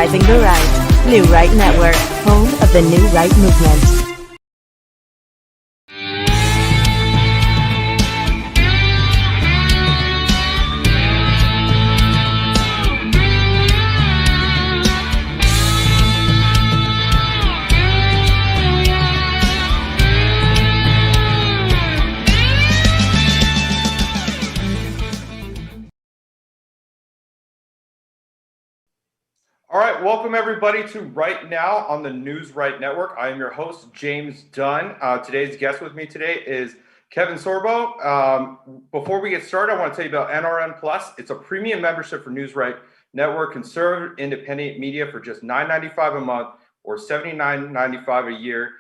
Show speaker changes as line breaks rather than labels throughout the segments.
Energizing the right. New Right Network, home of the New Right movement.
All right, welcome everybody to Right Now on the News Right Network. I am your host, James Dunn. Today's guest with me today is KevinSORBO. Before we get started, I want to tell you about NRN Plus. It's a premium membership for News Right Network, conservative independent media for just $9.95 a month or $79.95 a year.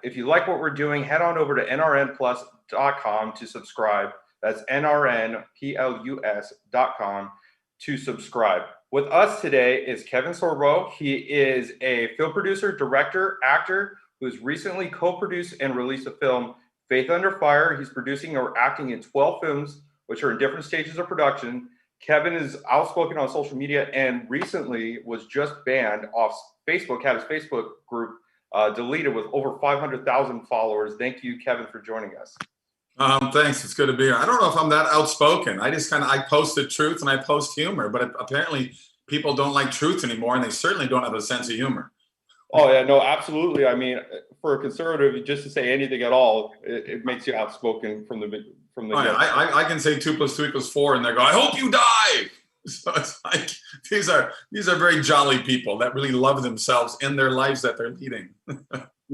If you like what we're doing, head on over to nrnplus.com to subscribe. That's nrnplus.com to subscribe. With us today is KevinSORBO. He is a film producer, director, actor who has recently co-produced and released the film Faith Under Fire. He's producing or acting in 12 films, which are in different stages of production. Kevin is outspoken on social media and recently was just banned off Facebook, had his Facebook group deleted with over 500,000 followers. Thank you, Kevin, for joining us.
Thanks. It's good to be here. I don't know if I'm that outspoken. I post the truth and I post humor, but apparently people don't like truth anymore, and they certainly don't have a sense of humor.
Oh yeah, no, absolutely. I mean, for a conservative, just to say anything at all, it makes you outspoken from the. Oh,
yeah. I can say 2 + 2 = 4, and they go, "I hope you die." So it's like these are very jolly people that really love themselves in their lives that they're leading.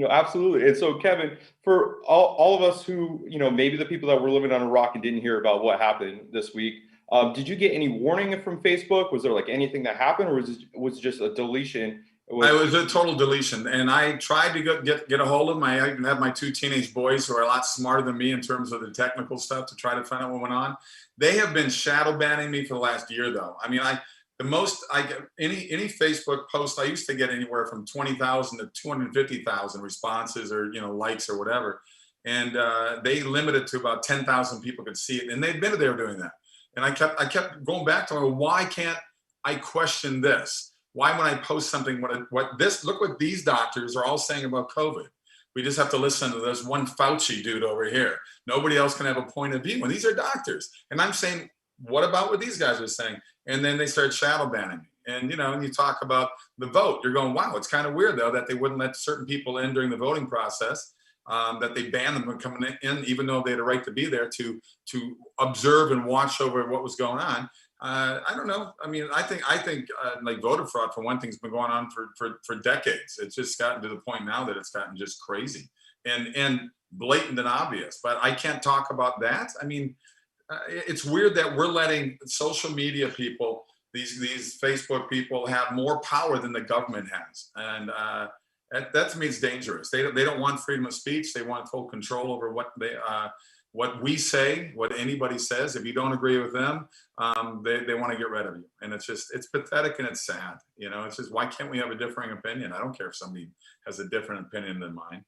Absolutely. And so, Kevin, for all of us who, maybe the people that were living on a rock and didn't hear about what happened this week, did you get any warning from Facebook? Was there like anything that happened, or was it just a deletion?
It was a total deletion, and I tried to get a hold of them. I even have my 2 teenage boys who are a lot smarter than me in terms of the technical stuff to try to find out what went on. They have been shadow banning me for the last year, though. I mean, the most I get any Facebook post, I used to get anywhere from 20,000 to 250,000 responses or likes or whatever, and they limited to about 10,000 people could see it, and they admitted they were doing that. And I kept going back to them. Why can't I question this? Why when I post something, look what these doctors are all saying about COVID. We just have to listen to this one Fauci dude over here. Nobody else can have a point of view. And these are doctors. And I'm saying, what about what these guys are saying? And then they start shadow banning me. And, and you talk about the vote. You're going, wow, it's kind of weird, though, that they wouldn't let certain people in during the voting process, that they banned them from coming in, even though they had a right to be there to observe and watch over what was going on. I don't know. I mean, I think like voter fraud, for one thing, has been going on for decades. It's just gotten to the point now that it's gotten just crazy and blatant and obvious. But I can't talk about that. I mean, it's weird that we're letting social media people, these Facebook people, have more power than the government has, and that to me is dangerous. They don't want freedom of speech. They want full control over what we say, what anybody says. If you don't agree with them, they want to get rid of you, and it's pathetic and it's sad. It's just, why can't we have a differing opinion? I don't care if somebody has a different opinion than mine.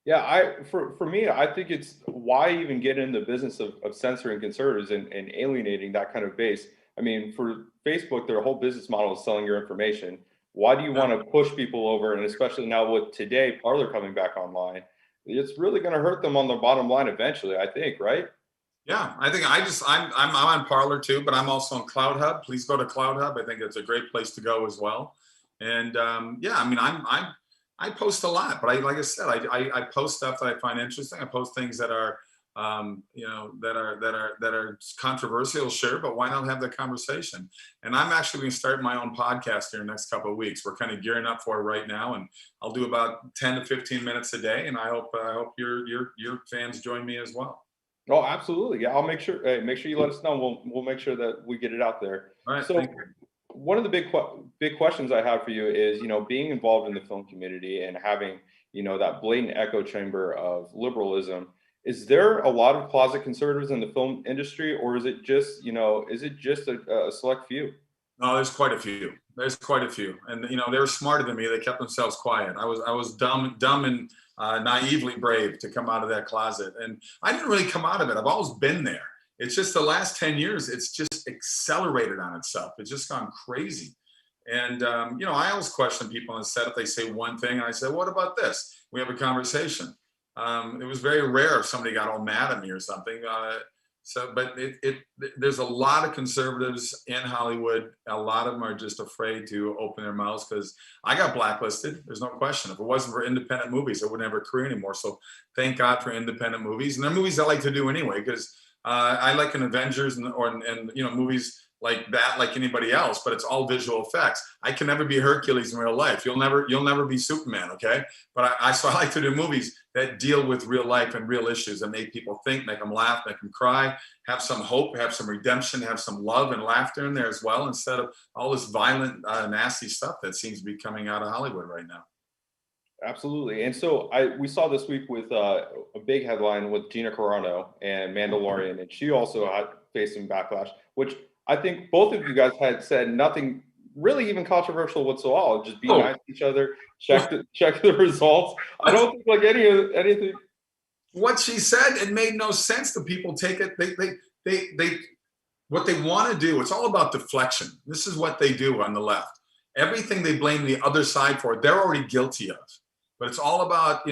Yeah, for me, I think it's why even get in the business of censoring conservatives and alienating that kind of base. I mean, for Facebook, their whole business model is selling your information. Why do you want to push people over? And especially now with today, Parler coming back online, it's really going to hurt them on the bottom line eventually, I think, right?
Yeah, I think I'm on Parler too, but I'm also on Cloud Hub. Please go to Cloud Hub. I think it's a great place to go as well. And yeah, I mean, I post a lot, but like I said, I post stuff that I find interesting. I post things that are, that are controversial, sure, but why not have the conversation? And I'm actually going to start my own podcast here in the next couple of weeks. We're kind of gearing up for it right now, and I'll do about 10 to 15 minutes a day. And I hope your fans join me as well.
Oh, absolutely. Yeah, I'll make sure you let us know. We'll make sure that we get it out there.
All right.
So one of the big questions I have for you is, being involved in the film community and having, that blatant echo chamber of liberalism. Is there a lot of closet conservatives in the film industry, or is it just, a select few?
No, there's quite a few. And, they were smarter than me. They kept themselves quiet. I was dumb and naively brave to come out of that closet. And I didn't really come out of it. I've always been there. It's just the last 10 years, it's just accelerated on itself. It's just gone crazy. And, I always question people on the set if they say one thing, and I say, what about this? We have a conversation. It was very rare if somebody got all mad at me or something. But there's a lot of conservatives in Hollywood. A lot of them are just afraid to open their mouths because I got blacklisted. There's no question. If it wasn't for independent movies, I wouldn't have a career anymore. So thank God for independent movies. And they're movies I like to do anyway, because I like an Avengers and movies like that, like anybody else, but it's all visual effects. I can never be Hercules in real life. You'll never be Superman, okay? But so I like to do movies that deal with real life and real issues and make people think, make them laugh, make them cry, have some hope, have some redemption, have some love and laughter in there as well, instead of all this violent, nasty stuff that seems to be coming out of Hollywood right now.
Absolutely. And so we saw this week with a big headline with Gina Carano and Mandalorian, and she also had faced some backlash, which I think both of you guys had said nothing really even controversial whatsoever. Just be nice to each other, check the results. I don't think like anything.
What she said, it made no sense to people. Take it. They what they want to do. It's all about deflection. This is what they do on the left. Everything they blame the other side for, they're already guilty of. But it's all about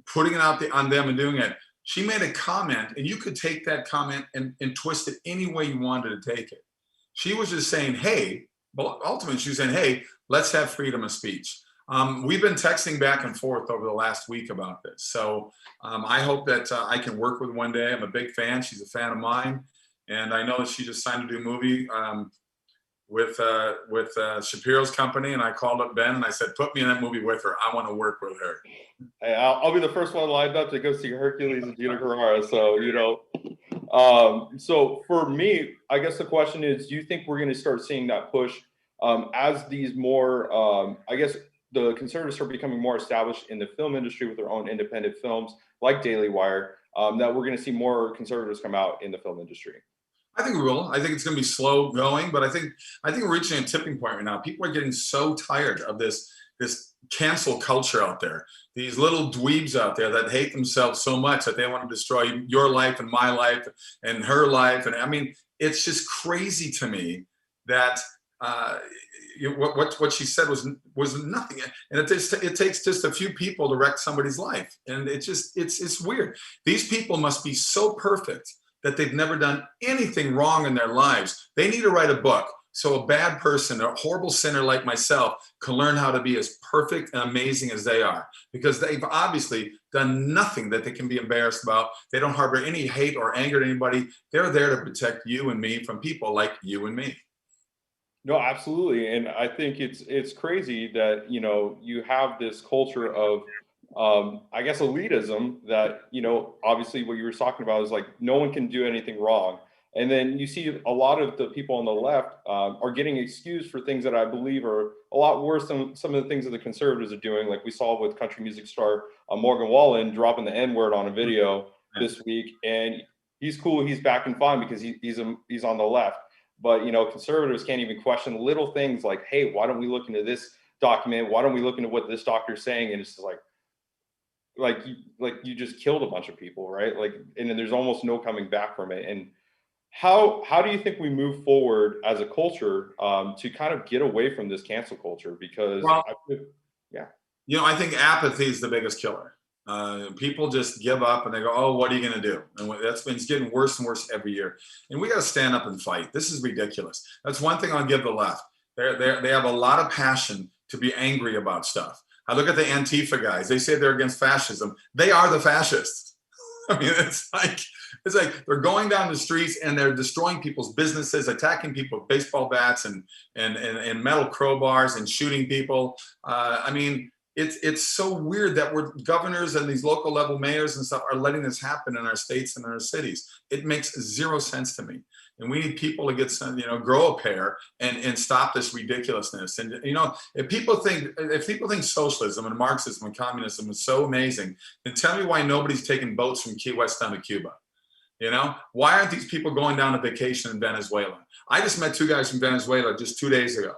putting it out on them and doing it. She made a comment, and you could take that comment and twist it any way you wanted to take it. She was just saying, hey, well, ultimately she was saying, hey, let's have freedom of speech. We've been texting back and forth over the last week about this. So I hope that I can work with her one day. I'm a big fan. She's a fan of mine. And I know that she just signed to do a movie with Shapiro's company, and I called up Ben and I said, put me in that movie with her. I want to work with her.
Hey, I'll be the first one lined up to go see Hercules and Gina Carano. So, so for me, I guess the question is, do you think we're going to start seeing that push as these more, I guess the conservatives are becoming more established in the film industry with their own independent films like Daily Wire, that we're going to see more conservatives come out in the film industry?
I think we will. I think it's going to be slow going, but I think we're reaching a tipping point right now. People are getting so tired of this cancel culture out there. These little dweebs out there that hate themselves so much that they want to destroy your life and my life and her life. And I mean, it's just crazy to me that what she said was nothing. And it takes just a few people to wreck somebody's life. And it's weird. These people must be so perfect that they've never done anything wrong in their lives. They need to write a book so a bad person, a horrible sinner like myself, can learn how to be as perfect and amazing as they are, because they've obviously done nothing that they can be embarrassed about. They don't harbor any hate or anger at anybody. They're there to protect you and me from people like you and me.
No, absolutely. And I think it's crazy that, you have this culture of, I guess, elitism that, obviously what you were talking about is like, no one can do anything wrong. And then you see a lot of the people on the left are getting excused for things that I believe are a lot worse than some of the things that the conservatives are doing. Like we saw with country music star Morgan Wallen dropping the N-word on a video this week. And he's cool. He's back and fine because he's on the left. But, conservatives can't even question little things like, hey, why don't we look into this document? Why don't we look into what this doctor's saying? And it's just like you just killed a bunch of people, right? Like, and then there's almost no coming back from it. And how do you think we move forward as a culture to kind of get away from this cancel culture? Because
I think apathy is the biggest killer. People just give up and they go, oh, what are you going to do? And it's getting worse and worse every year. And we got to stand up and fight. This is ridiculous. That's one thing I'll give the left. They have a lot of passion to be angry about stuff. I look at the Antifa guys. They say they're against fascism. They are the fascists. I mean, it's like they're going down the streets and they're destroying people's businesses, attacking people with baseball bats and metal crowbars and shooting people. I mean, it's so weird that we're governors and these local level mayors and stuff are letting this happen in our states and our cities. It makes zero sense to me. And we need people to get some, grow a pair and stop this ridiculousness. And, if people think socialism and Marxism and communism is so amazing, then tell me why nobody's taking boats from Key West down to Cuba. Why aren't these people going down on vacation in Venezuela? I just met two guys from Venezuela just 2 days ago.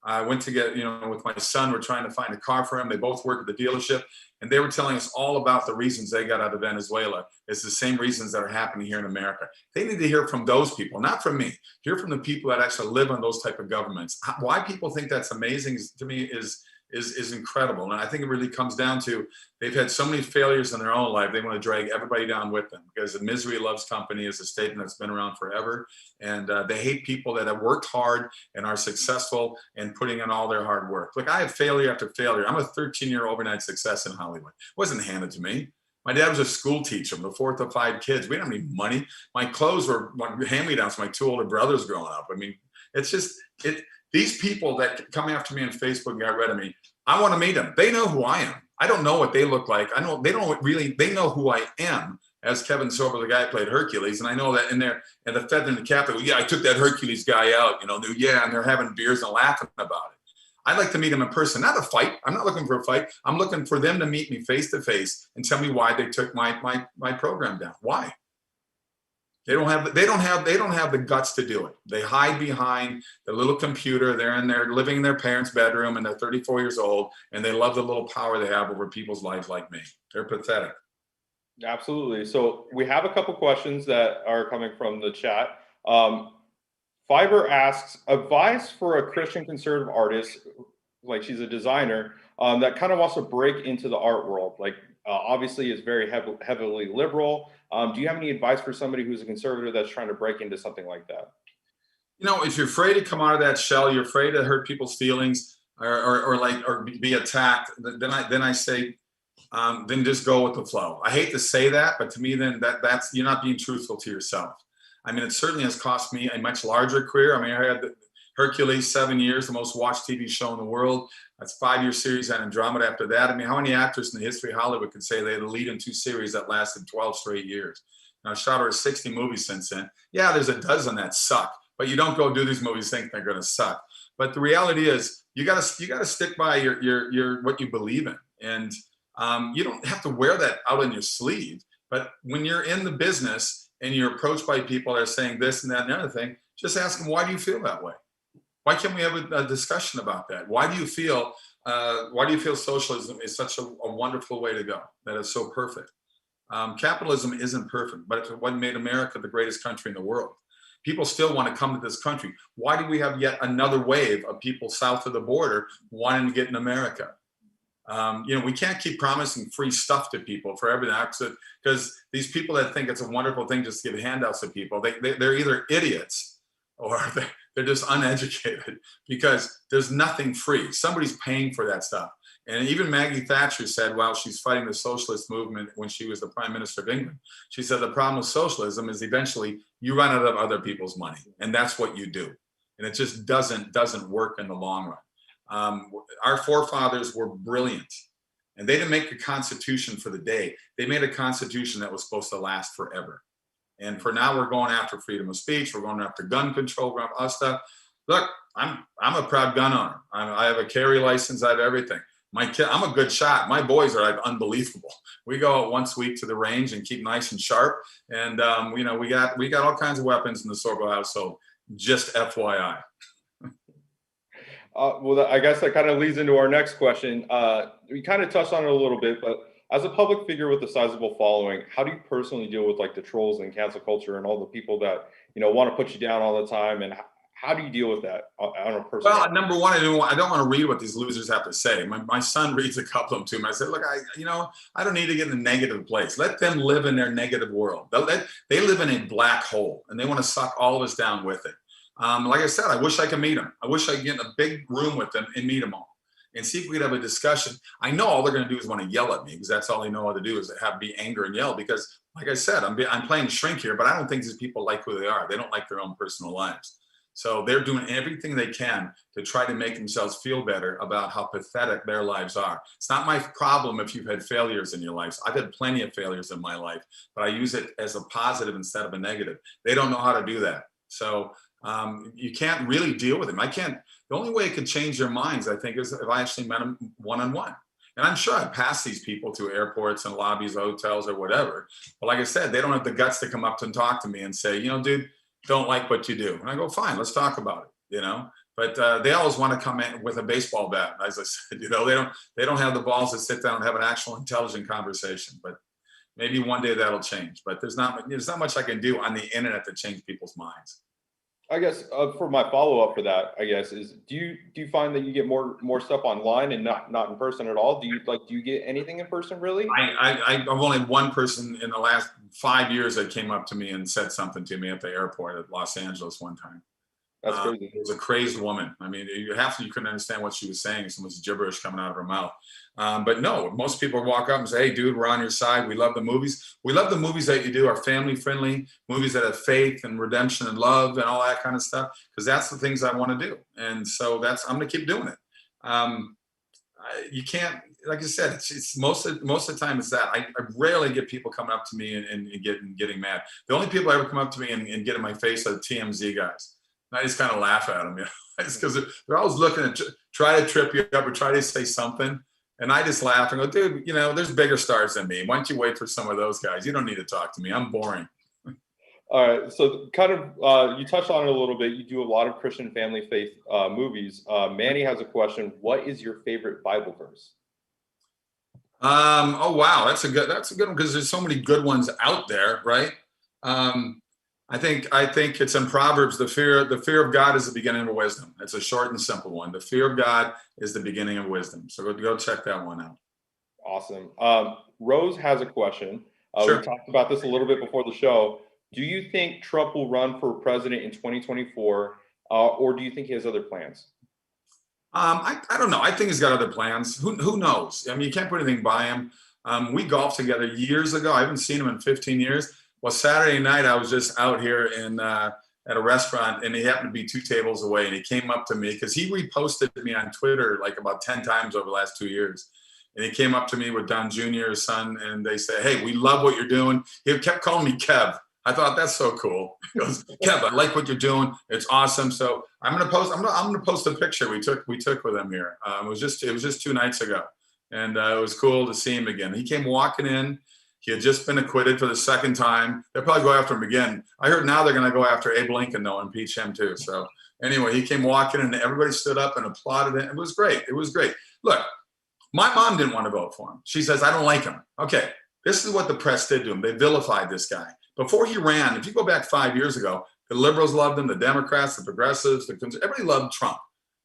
I went to get, with my son, we're trying to find a car for him. They both work at the dealership, and they were telling us all about the reasons they got out of Venezuela. It's the same reasons that are happening here in America. They need to hear from those people, not from me. Hear from the people that actually live on those type of governments. Why people think that's amazing to me is incredible. And I think it really comes down to they've had so many failures in their own life. They want to drag everybody down with them, because the misery loves company is a statement that's been around forever. And they hate people that have worked hard and are successful and putting in all their hard work. Look, I have failure after failure. I'm a 13-year overnight success in Hollywood. It wasn't handed to me. My dad was a school teacher. I'm the fourth of 5 kids. We didn't have any money. My clothes were hand-me-downs from my 2 older brothers growing up. I mean, it's just, these people that come after me on Facebook and got rid of me, I want to meet them. They know who I am. I don't know what they look like. They know who I am as Kevin Sorbo, the guy who played Hercules. And I know that in there, and the Fed in the Capitol, yeah, I took that Hercules guy out, and they're having beers and laughing about it. I'd like to meet them in person, not a fight. I'm not looking for a fight. I'm looking for them to meet me face to face and tell me why they took my program down. Why? They don't have the guts to do it. They hide behind the little computer. They're in there living in their parents' bedroom, and they're 34 years old, and they love the little power they have over people's lives like me. They're pathetic.
Absolutely. So we have a couple questions that are coming from the chat. Fiber asks, advice for a Christian conservative artist, like she's a designer, that kind of wants to break into the art world, like obviously is very heavily liberal. Do you have any advice for somebody who's a conservative that's trying to break into something like that?
If you're afraid to come out of that shell, you're afraid to hurt people's feelings or be attacked, then I say, then just go with the flow. I hate to say that, but to me, then that's you're not being truthful to yourself. I mean, it certainly has cost me a much larger career. I mean, I had Hercules, 7 years, the most watched TV show in the world. That's a 5-year series and Andromeda after that. I mean, how many actors in the history of Hollywood could say they had a lead in 2 series that lasted 12 straight years? Now, I've shot over 60 movies since then. Yeah, there's a dozen that suck, but you don't go do these movies thinking they're going to suck. But the reality is, you got to stick by your what you believe in, and you don't have to wear that out on your sleeve. But when you're in the business and you're approached by people that are saying this and that and the other thing, just ask them, why do you feel that way? Why can't we have a discussion about that? Why do you feel socialism is such a wonderful way to go, that is so perfect? Capitalism isn't perfect, but it's what made America the greatest country in the world. People still want to come to this country. Why do we have yet another wave of people south of the border wanting to get in America? We can't keep promising free stuff to people for everything, because these people that think it's a wonderful thing just to give handouts to people, they're either idiots or they're just uneducated, because there's nothing free. Somebody's paying for that stuff. And even Maggie Thatcher said, while she's fighting the socialist movement when she was the Prime Minister of England, she said the problem with socialism is eventually you run out of other people's money, and that's what you do. And it just doesn't work in the long run. Our forefathers were brilliant, and they didn't make a constitution for the day. They made a constitution that was supposed to last forever. And for now, we're going after freedom of speech. We're going after gun control, we're after other stuff. Look, I'm a proud gun owner. I have a carry license. I have everything. I'm a good shot. My boys are unbelievable. We go out once a week to the range and keep nice and sharp. And we got all kinds of weapons in the Sorbo household. Just FYI.
Well, I guess that kind of leads into our next question. We kind of touched on it a little bit, but as a public figure with a sizable following, how do you personally deal with like the trolls and cancel culture and all the people that want to put you down all the time? And how do you deal with that on a personal?
Well, number one, I don't want to read what these losers have to say. My son reads a couple of them to me. I said, look, I don't need to get in a negative place. Let them live in their negative world. They live in a black hole, and they want to suck all of us down with it. Like I said, I wish I could meet them. I wish I could get in a big room with them and meet them all and see if we could have a discussion. I know all they're going to do is want to yell at me, because that's all they know how to do is be anger and yell. Because like I said, I'm playing shrink here, but I don't think these people like who they are. They don't like their own personal lives. So they're doing everything they can to try to make themselves feel better about how pathetic their lives are. It's not my problem if you've had failures in your lives. I've had plenty of failures in my life, but I use it as a positive instead of a negative. They don't know how to do that. So you can't really deal with them. The only way it could change their minds, I think, is if I actually met them one-on-one. And I'm sure I've passed these people to airports and lobbies, hotels, or whatever. But like I said, they don't have the guts to come up and talk to me and say, dude, don't like what you do. And I go, fine, let's talk about it. But they always want to come in with a baseball bat. As I said, they don't have the balls to sit down and have an actual intelligent conversation. But maybe one day that'll change. But there's not much I can do on the internet to change people's minds.
I guess for my follow-up for that, I guess, is do you find that you get more stuff online and not in person at all? Do you get anything in person really?
I've only had one person in the last 5 years that came up to me and said something to me at the airport at Los Angeles one time.
That's crazy.
It was a crazy woman. I mean, you couldn't understand what she was saying. Some was gibberish coming out of her mouth. But no, most people walk up and say, "Hey, dude, we're on your side. We love the movies. We love the movies that you do are family friendly, movies that have faith and redemption and love and all that kind of stuff. Because that's the things I want to do. And so I'm going to keep doing it. You can't, like I said, it's most of the time it's that. I rarely get people coming up to me and getting mad. The only people ever come up to me and get in my face are the TMZ guys. I just kind of laugh at them, it's because they're always looking to try to trip you up or try to say something. And I just laugh and go, dude, there's bigger stars than me. Why don't you wait for some of those guys? You don't need to talk to me. I'm boring.
All right. So kind of, you touched on it a little bit. You do a lot of Christian family faith movies. Manny has a question. What is your favorite Bible verse?
Oh, wow. That's a good one because there's so many good ones out there, right? I think it's in Proverbs. The fear of God is the beginning of wisdom. It's a short and simple one. The fear of God is the beginning of wisdom. So go check that one out.
Awesome. Rose has a question.
Sure.
We talked about this a little bit before the show. Do you think Trump will run for president in 2024, or do you think he has other plans?
I don't know. I think he's got other plans. Who knows? I mean, you can't put anything by him. We golfed together years ago. I haven't seen him in 15 years. Well, Saturday night, I was just out here at a restaurant, and he happened to be 2 tables away, and he came up to me because he reposted me on Twitter like about 10 times over the last 2 years. And he came up to me with Don Jr., his son, and they said, "Hey, we love what you're doing." He kept calling me Kev. I thought, that's so cool. He goes, "Kev, I like what you're doing. It's awesome." So I'm gonna post a picture we took with him here. It was just 2 nights ago, and it was cool to see him again. He came walking in. He had just been acquitted for the 2nd time. They'll probably go after him again. I heard now they're going to go after Abe Lincoln, though, and impeach him too. So anyway, he came walking in and everybody stood up and applauded it. It was great. It was great. Look, my mom didn't want to vote for him. She says, "I don't like him." Okay, this is what the press did to him. They vilified this guy. Before he ran, if you go back 5 years ago, the liberals loved him, the Democrats, the progressives, everybody loved Trump.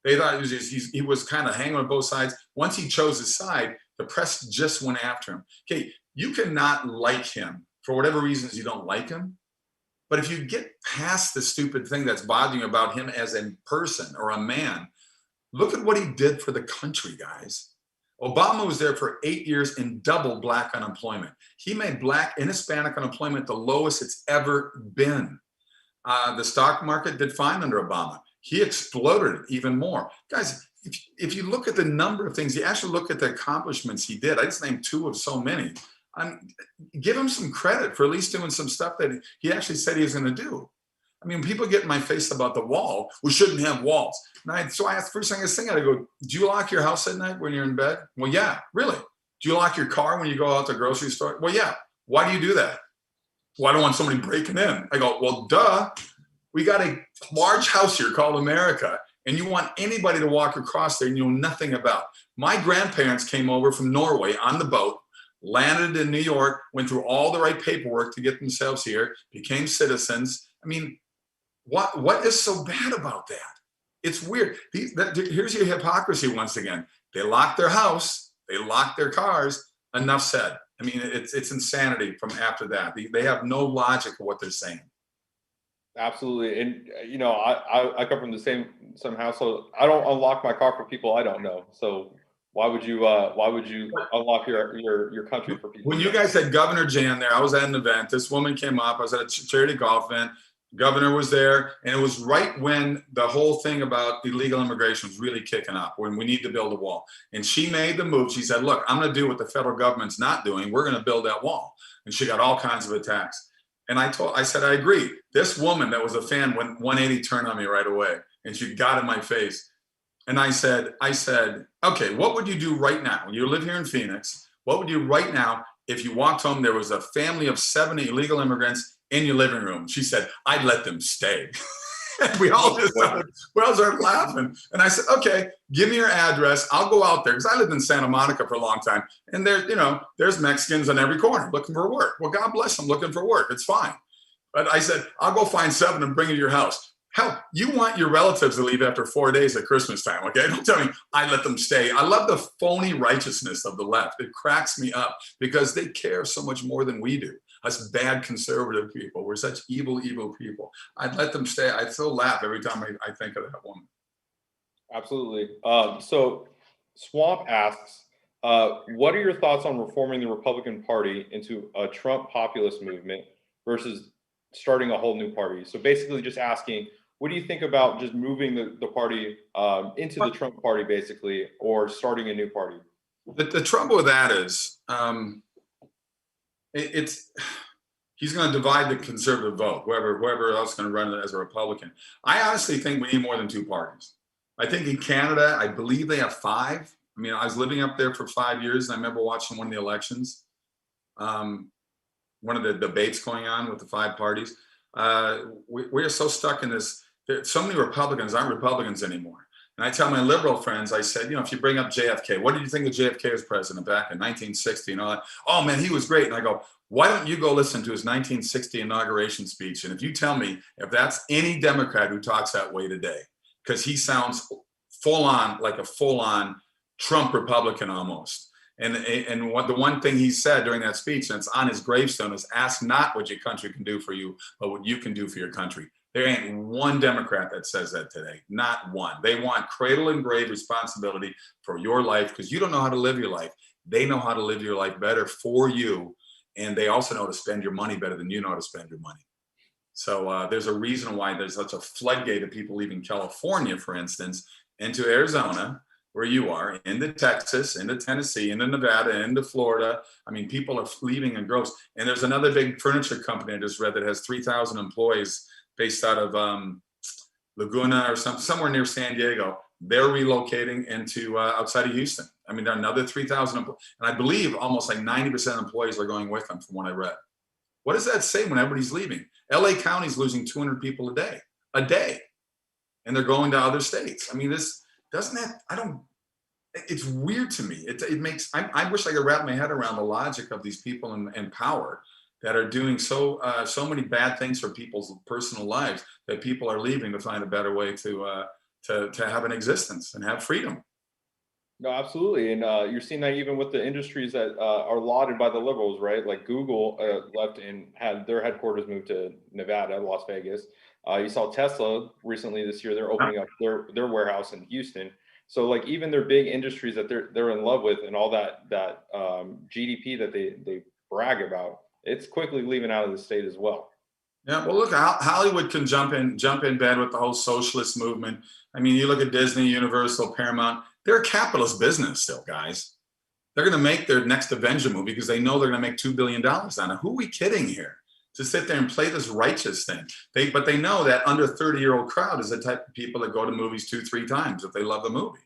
They thought he was kind of hanging on both sides. Once he chose his side, the press just went after him. Okay, you cannot like him for whatever reasons you don't like him. But if you get past the stupid thing that's bothering you about him as a person or a man, look at what he did for the country, guys. Obama was there for 8 years and doubled Black unemployment. He made Black and Hispanic unemployment the lowest it's ever been. The stock market did fine under Obama. He exploded it even more. Guys, if you look at the number of things, you actually look at the accomplishments he did. I just named 2 of so many. Give him some credit for at least doing some stuff that he actually said he was going to do. I mean, people get in my face about the wall. We shouldn't have walls. So I asked, first thing I was thinking, I go, "Do you lock your house at night when you're in bed?" "Well, yeah." "Really? Do you lock your car when you go out to the grocery store?" "Well, yeah." "Why do you do that?" "Well, I don't want somebody breaking in." I go, "Well, duh. We got a large house here called America, and you want anybody to walk across there and you know nothing about." My grandparents came over from Norway on the boat, landed in New York, went through all the right paperwork to get themselves here, became citizens. I mean, what is so bad about that? It's weird. Here's your hypocrisy once again. They locked their house, they locked their cars. Enough said. I mean, it's insanity from after that. They have no logic of what they're saying.
Absolutely. And I come from the same household. I don't unlock my car for people I don't know. So why would you unlock your country for people?
When you guys had Governor Jan there, I was at an event. This woman came up. I was at a charity golf event. Governor was there, and it was right when the whole thing about illegal immigration was really kicking up, when we need to build a wall. And she made the move. She said, "Look, I'm going to do what the federal government's not doing. We're going to build that wall." And she got all kinds of attacks. And I said, "I agree." This woman that was a fan went 180 turn on me right away, and she got in my face. And I said, "Okay, what would you do right now? You live here in Phoenix. What would you right now if you walked home, there was a family of 70 illegal immigrants in your living room?" She said, "I'd let them stay." We all started laughing. And I said, okay, give me your address. I'll go out there. Because I lived in Santa Monica for a long time. And there's Mexicans on every corner looking for work. Well, God bless them looking for work. It's fine. But I said, I'll go find 7 and bring it to your house. Hell, you want your relatives to leave after 4 days at Christmas time, okay? Don't tell me I let them stay. I love the phony righteousness of the left. It cracks me up because they care so much more than we do. Us bad conservative people. We're such evil, evil people. I'd let them stay. I still laugh every time I think of that woman.
Absolutely. So Swamp asks, what are your thoughts on reforming the Republican Party into a Trump populist movement versus starting a whole new party? So basically just asking, what do you think about just moving the party into the Trump party, basically, or starting a new party?
The trouble with that is he's going to divide the conservative vote, whoever else is going to run it as a Republican. I honestly think we need more than 2 parties. I think in Canada, I believe they have 5. I mean, I was living up there for 5 years, and I remember watching one of the elections, one of the debates going on with the 5 parties. We are so stuck in this. So many Republicans aren't Republicans anymore. And I tell my liberal friends, I said, if you bring up JFK, what did you think of JFK as president back in 1960 and all that? Oh, man, he was great. And I go, why don't you go listen to his 1960 inauguration speech? And if you tell me if that's any Democrat who talks that way today, because he sounds like a full-on Trump Republican almost. And what the one thing he said during that speech, and it's on his gravestone, is ask not what your country can do for you, but what you can do for your country. There ain't one Democrat that says that today, not one. They want cradle and grave responsibility for your life because you don't know how to live your life. They know how to live your life better for you. And they also know how to spend your money better than you know how to spend your money. So there's a reason why there's such a floodgate of people leaving California, for instance, into Arizona, where you are, into Texas, into Tennessee, into Nevada, into Florida. I mean, people are leaving in droves. And there's another big furniture company I just read that has 3,000 employees based out of Laguna or somewhere near San Diego. They're relocating into outside of Houston. I mean, there are another 3,000, and I believe almost like 90% of employees are going with them from what I read. What does that say when everybody's leaving? LA County's losing 200 people a day, and they're going to other states. I mean, this doesn't that, it's weird to me. It makes, I wish I could wrap my head around the logic of these people in power that are doing so many bad things for people's personal lives that people are leaving to find a better way to have an existence and have freedom.
No, absolutely. And you're seeing that even with the industries that are lauded by the liberals, right? Like Google left and had their headquarters moved to Nevada, Las Vegas. You saw Tesla recently this year, they're opening up their warehouse in Houston. So like even their big industries that they're in love with and all that GDP that they brag about, it's quickly leaving out of the state as well.
Yeah, well, look, Hollywood can jump in bed with the whole socialist movement. I mean, you look at Disney, Universal, Paramount. They're a capitalist business still, guys. They're going to make their next Avenger movie because they know they're going to make $2 billion on it. Who are we kidding here? To sit there and play this righteous thing. But they know that under 30-year-old crowd is the type of people that go to movies 2-3 times if they love the movie.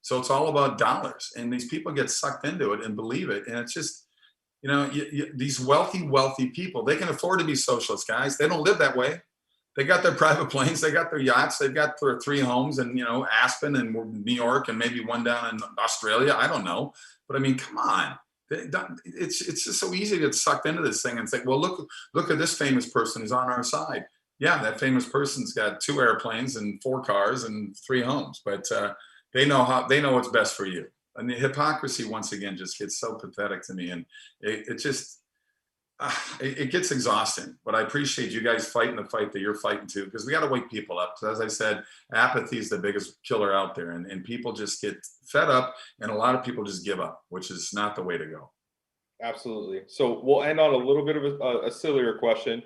So it's all about dollars. And these people get sucked into it and believe it. And it's just, these wealthy people, they can afford to be socialist, guys. They don't live that way. They got their private planes, they got their yachts, they've got their 3 homes in, Aspen and New York and maybe one down in Australia. I don't know. But I mean, come on. It's just so easy to get sucked into this thing and think, well, look at this famous person who's on our side. Yeah, that famous person's got 2 airplanes and 4 cars and 3 homes, but they know what's best for you. And the hypocrisy, once again, just gets so pathetic to me. And it gets exhausting, but I appreciate you guys fighting the fight that you're fighting too, because we got to wake people up. So as I said, apathy is the biggest killer out there, and people just get fed up, and a lot of people just give up, which is not the way to go.
Absolutely. So we'll end on a little bit of a sillier question.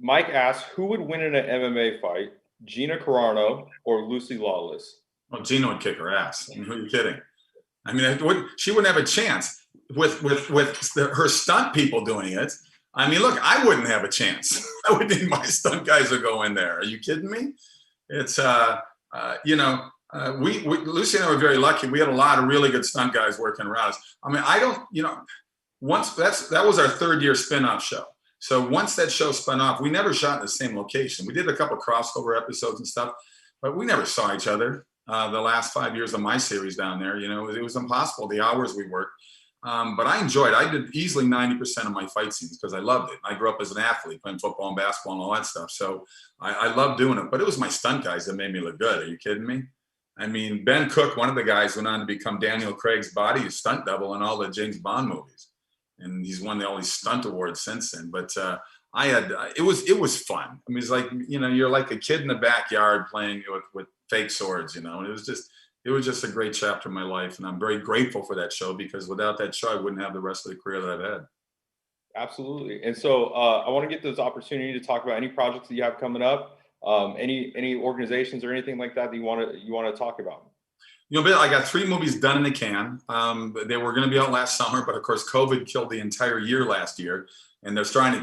Mike asks, who would win in an MMA fight, Gina Carano or Lucy Lawless?
Well, Gina would kick her ass. I mean, who are you kidding? I mean, she wouldn't have a chance with her stunt people doing it. I mean, look, I wouldn't have a chance. I would need my stunt guys to go in there. Are you kidding me? It's Lucy and I were very lucky. We had a lot of really good stunt guys working around us. I mean, once that was our 3rd year spinoff show. So once that show spun off, we never shot in the same location. We did a couple crossover episodes and stuff, but we never saw each other. The last 5 years of my series down there, it was impossible, the hours we worked. But I enjoyed it. I did easily 90% of my fight scenes because I loved it. I grew up as an athlete playing football and basketball and all that stuff. So I loved doing it, but it was my stunt guys that made me look good. Are you kidding me? I mean, Ben Cook, one of the guys, went on to become Daniel Craig's body stunt double in all the James Bond movies. And he's won the only stunt award since then. But it was fun. I mean, it's like, you're like a kid in the backyard playing with fake swords, and it was just a great chapter of my life. And I'm very grateful for that show, because without that show, I wouldn't have the rest of the career that I've had.
Absolutely. And so I want to get this opportunity to talk about any projects that you have coming up, any organizations or anything like that you want to talk about.
Bill, I got 3 movies done in the can. They were going to be out last summer, but of course, COVID killed the entire year last year. And they're trying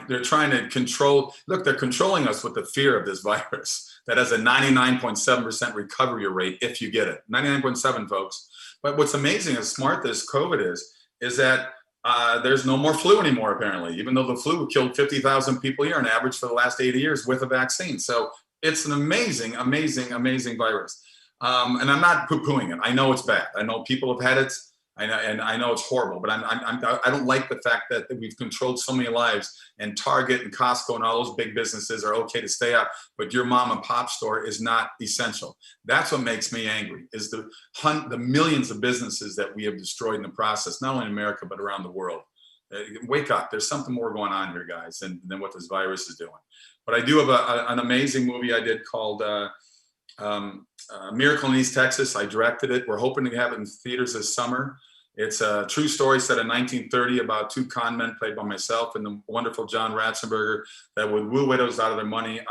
to control. Look, they're controlling us with the fear of this virus that has a 99.7% recovery rate if you get it. 99.7, folks. But what's amazing, as smart this COVID is that there's no more flu anymore, apparently, even though the flu killed 50,000 people a year on average for the last 80 years with a vaccine. So it's an amazing, amazing, amazing virus. And I'm not poo-pooing it. I know it's bad. I know people have had it. I know it's horrible, but I don't like the fact that we've controlled so many lives, and Target and Costco and all those big businesses are okay to stay up, but your mom and pop store is not essential. That's what makes me angry, is the millions of businesses that we have destroyed in the process, not only in America, but around the world. Wake up. There's something more going on here, guys, than what this virus is doing. But I do have an amazing movie I did called Miracle in East Texas. I directed it. We're hoping to have it in theaters this summer. It's a true story set in 1930 about 2 con men played by myself and the wonderful John Ratzenberger that would woo widows out of their money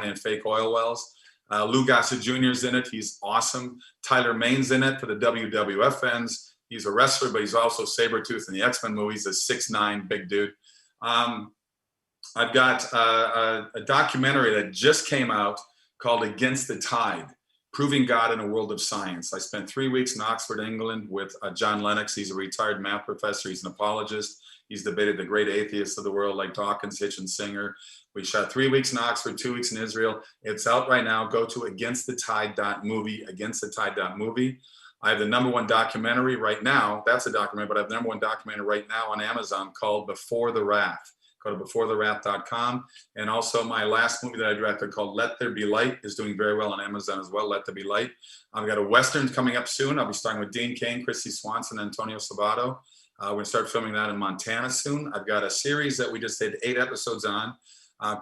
in fake oil wells. Lou Gossett Jr. is in it. He's awesome. Tyler Maine's in it for the WWF fans. He's a wrestler, but he's also Sabretooth in the X-Men movies, a 6'9" big dude. I've got a documentary that just came out called Against the Tide, Proving God in a World of Science. I spent 3 weeks in Oxford, England with John Lennox. He's a retired math professor. He's an apologist. He's debated the great atheists of the world like Dawkins, Hitchens, Singer. We shot 3 weeks in Oxford, 2 weeks in Israel. It's out right now. Go to againstthetide.movie, againstthetide.movie. I have the #1 documentary right now. That's a documentary, but I have the #1 documentary right now on Amazon called Before the Wrath. Go to beforethewrath.com. And also my last movie that I directed called Let There Be Light is doing very well on Amazon as well, Let There Be Light. I've got a Western coming up soon. I'll be starting with Dean Cain, Christy Swanson, Antonio Sabato. We're going to start filming that in Montana soon. I've got a series that we just did 8 episodes on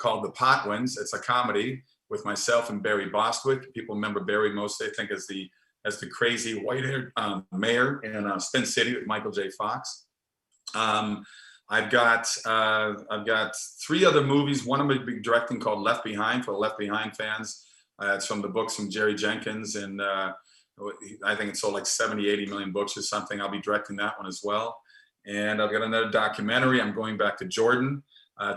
called The Potwins. It's a comedy with myself and Barry Bostwick. People remember Barry most, I think, as the crazy white-haired mayor in Spin City with Michael J. Fox. I've got 3 other movies. One I'm going to be directing called Left Behind for the Left Behind fans. It's from the books from Jerry Jenkins, and I think it sold like 70, 80 million books or something. I'll be directing that one as well. And I've got another documentary. I'm going back to Jordan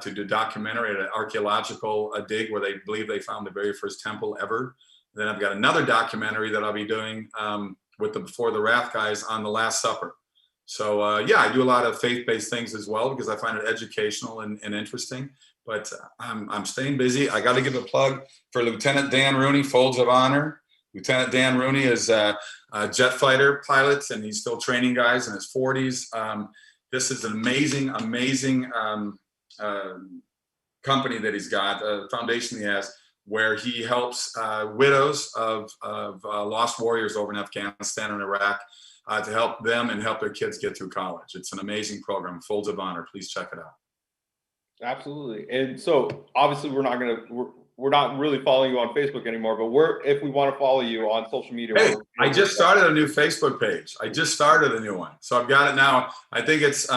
to do a documentary at an archaeological dig where they believe they found the very first temple ever. Then I've got another documentary that I'll be doing with the Before the Wrath guys on the Last Supper. So I do a lot of faith-based things as well because I find it educational and interesting. But I'm staying busy. I got to give a plug for Lieutenant Dan Rooney, Folds of Honor. Lieutenant Dan Rooney is a jet fighter pilot, and he's still training guys in his 40s. This is an amazing company that he's got, a foundation he has, where he helps widows of lost warriors over in Afghanistan and Iraq to help them and help their kids get through college. It's an amazing program, Folds of Honor. Please check it out.
Absolutely. And so obviously we're not really following you on Facebook anymore, but if we want to follow you on social media.
Hey, I just started a new Facebook page. I just started a new one. So I've got it now. I think it's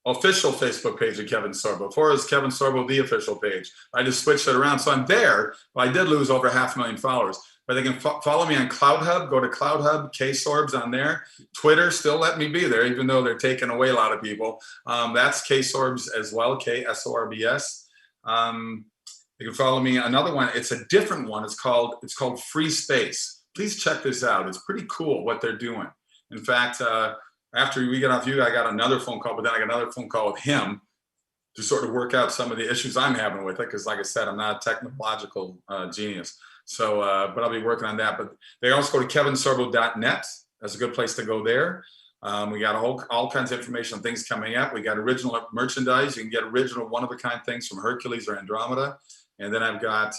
official Facebook page of Kevin Sorbo. Before it was Kevin Sorbo, the official page. I just switched it around. So I'm there, but I did lose over 500,000 followers. But they can follow me on CloudHub. Go to CloudHub, KSorbs on there. Twitter still let me be there, even though they're taking away a lot of people. That's KSorbs as well, KSORBS. You can follow me. Another one, it's a different one. It's called Free Space. Please check this out. It's pretty cool what they're doing. In fact, after we get off you, I got another phone call, but then I got another phone call with him to sort of work out some of the issues I'm having with it. Because like I said, I'm not a technological genius. So, but I'll be working on that. But they also go to KevinSORBO.net. That's a good place to go there. We got all kinds of information on things coming up. We got original merchandise. You can get original one-of-a-kind things from Hercules or Andromeda. And then I've got